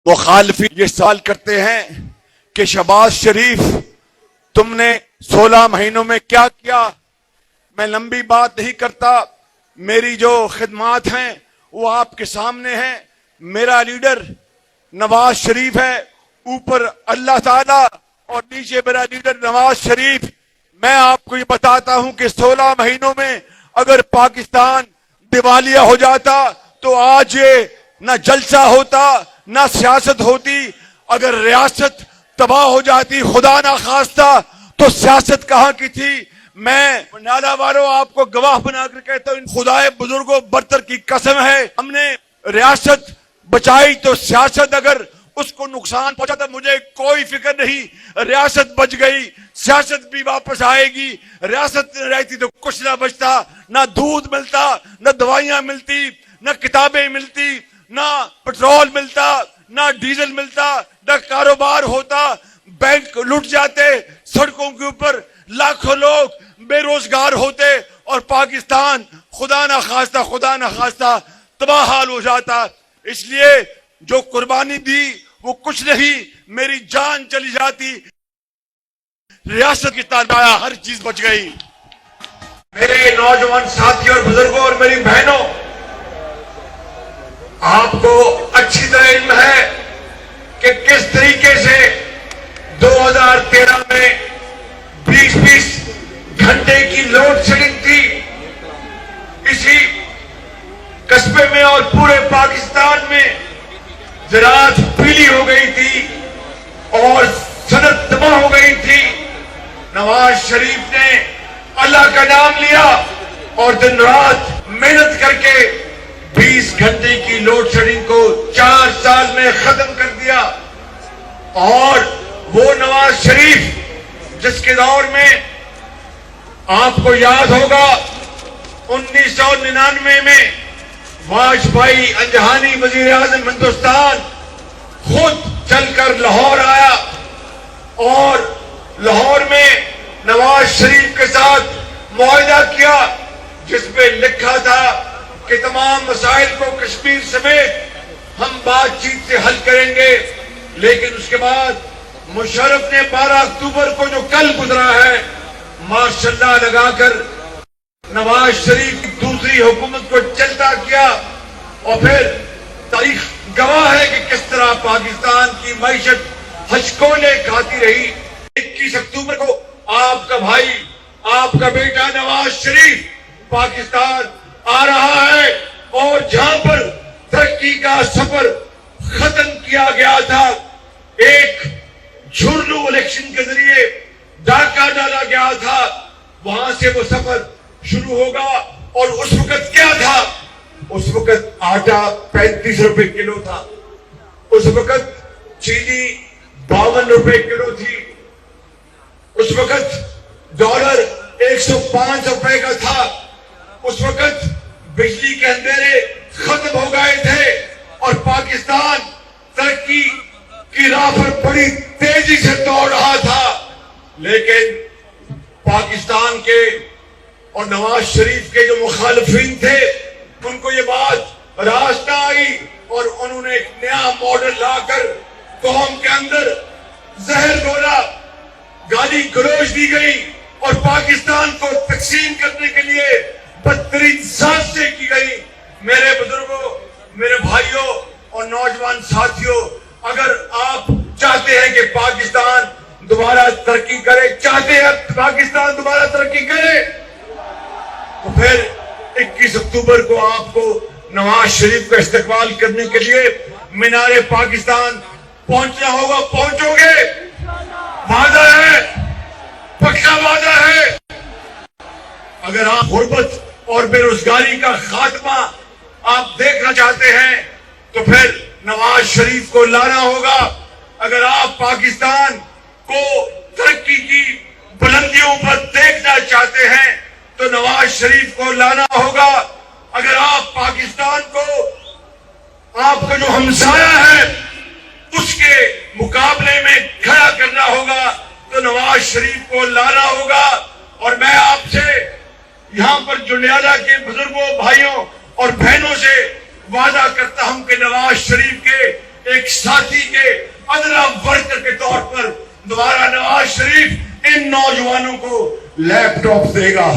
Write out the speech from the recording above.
مخالفین یہ سوال کرتے ہیں کہ شہباز شریف تم نے 16 مہینوں میں کیا کیا؟ میں لمبی بات نہیں کرتا، میری جو خدمات ہیں وہ آپ کے سامنے ہیں۔ میرا لیڈر نواز شریف ہے، اوپر اللہ تعالیٰ اور نیچے میرا لیڈر نواز شریف۔ میں آپ کو یہ بتاتا ہوں کہ 16 مہینوں میں اگر پاکستان دیوالیہ ہو جاتا تو آج یہ نہ جلسہ ہوتا نہ سیاست ہوتی۔ اگر ریاست تباہ ہو جاتی خدا نہ خواستہ تو سیاست کہاں کی تھی؟ میں نالا والوں آپ کو گواہ بنا کر کہتا ہوں، خدائے بزرگوں برتر کی قسم ہے، ہم نے ریاست بچائی تو سیاست اگر اس کو نقصان پہنچا تو مجھے کوئی فکر نہیں۔ ریاست بچ گئی، سیاست بھی واپس آئے گی۔ ریاست رہتی تو کچھ نہ بچتا، نہ دودھ ملتا، نہ دوائیاں ملتی، نہ کتابیں ملتی، نہ پٹرول ملتا، نہ ڈیزل ملتا، نہ کاروبار ہوتا، بینک لٹ جاتے، سڑکوں کے اوپر لاکھوں لوگ بے روزگار ہوتے اور پاکستان خدا نہ خواستہ تباہ حال ہو جاتا۔ اس لیے جو قربانی دی وہ کچھ نہیں، میری جان چلی جاتی، ریاست کی تابعہ ہر چیز بچ گئی۔ میرے نوجوان ساتھیوں اور بزرگوں اور میری بہنوں، آپ کو اچھی طرح علم ہے کہ کس طریقے سے 2013 میں 20 گھنٹے کی لوڈ شیڈنگ تھی۔ اسی قصبے میں اور پورے پاکستان میں زراعت پیلی ہو گئی تھی اور صنعت تباہ ہو گئی تھی۔ نواز شریف نے اللہ کا نام لیا اور دن رات محنت کر کے 20 گھنٹے کی لوڈ شیڈنگ کو 4 سال میں ختم کر دیا۔ اور وہ نواز شریف جس کے دور میں آپ کو یاد ہوگا 1999 میں واجپئی انجہانی وزیر اعظم ہندوستان خود چل کر لاہور آیا اور لاہور میں نواز شریف کے ساتھ معاہدہ کیا جس میں لکھا تھا کہ تمام مسائل کو کشمیر سمیت ہم بات چیت سے حل کریں گے۔ لیکن اس کے بعد مشرف نے 12 اکتوبر کو جو کل گزرا ہے ماشاءاللہ لگا کر نواز شریف کی دوسری حکومت کو چلتا کیا، اور پھر تاریخ گواہ ہے کہ کس طرح پاکستان کی معیشت ہچکولے کھاتی رہی۔ 21 اکتوبر کو آپ کا بھائی، آپ کا بیٹا نواز شریف پاکستان آ رہا ہے، اور جہاں پر ترقی کا سفر ختم کیا گیا تھا، ایک جھرلو الیکشن کے ذریعے ڈاکہ ڈالا گیا تھا، وہاں سے وہ سفر شروع ہوگا۔ اور اس وقت کیا تھا؟ اس وقت آٹا 35 روپے کلو تھا، اس وقت چینی 52 روپے کلو تھی، اس وقت ڈالر 105 روپے کا تھا، اس وقت بجلی کے اندھیرے ختم ہو گئے تھے اور پاکستان ترقی کی راہ پر بڑی تیزی سے دوڑ رہا تھا۔ لیکن پاکستان کے اور نواز شریف کے جو مخالفین تھے ان کو یہ بات راست نہ آئی اور انہوں نے ایک نیا ماڈل لا کر قوم کے اندر زہر گھولا، گالی گلوچ دی گئی اور پاکستان کو تقسیم کرنے کے لیے بدترین سازشیں کی گئی۔ میرے بزرگوں، میرے بھائیوں اور نوجوان ساتھیوں، اگر آپ چاہتے ہیں کہ پاکستان دوبارہ ترقی کرے، چاہتے ہیں پاکستان دوبارہ ترقی کرے، تو پھر 21 اکتوبر کو آپ کو نواز شریف کا استقبال کرنے کے لیے مینار پاکستان پہنچنا ہوگا۔ پہنچو گے؟ وعدہ ہے، پکا وعدہ ہے۔ اگر آپ غربت اور بے روزگاری کا خاتمہ آپ دیکھنا چاہتے ہیں تو پھر نواز شریف کو لانا ہوگا۔ اگر آپ پاکستان کو ترقی کی بلندیوں پر دیکھنا چاہتے ہیں تو نواز شریف کو لانا ہوگا۔ اگر آپ پاکستان کو آپ کا جو ہمسایہ ہے اس کے مقابلے میں کھڑا کرنا ہوگا تو نواز شریف کو لانا ہوگا۔ اور میں آپ سے یہاں پر جنیالہ کے بزرگوں، بھائیوں اور بہنوں سے وعدہ کرتا ہوں کہ نواز شریف کے ایک ساتھی کے ادنا ورکر کے طور پر دوبارہ نواز شریف ان نوجوانوں کو لیپ ٹاپ دے گا.